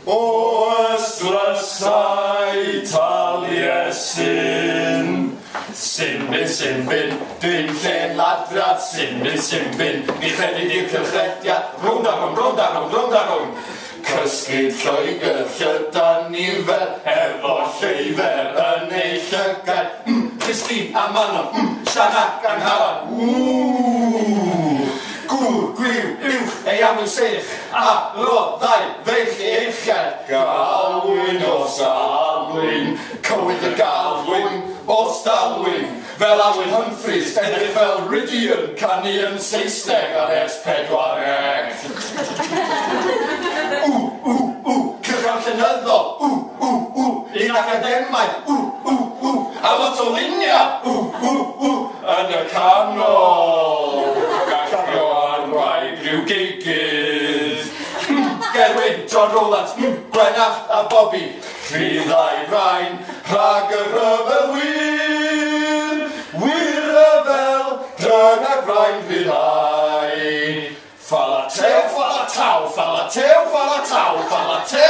O ystlysau Taliesin. Simbin, dwi'n lle ladrad. Simbin, ni chedi di'r cylchrediad. Rwng da rwng. Cysgu Lloegr, llydan ni fel efo lleifer yn ei llygad. Christine a Manon, Sianna Angharan. Gŵr, gwyw, uwch, ei amw sych, a roddau, feich i eichad. Galwyn o salwyn, cywydd y galwyn o stalwyn. Fel Alwyn Humphreys, edrych fel Rydion, canu yn Saesneg ar S4C. Cyrchal llenyddo, un academau, a lot o lunia, yn y canol. Gallio arwain rhyw gigydd. Gerwyn, John Rowlands, Gwenach a Bobby. Rhyddai rhain, rhag y rhyfel wir ryfel, dryn ag rhain rhyddai. Fala teu, fala tau, fala teu, fala tau, fala teu.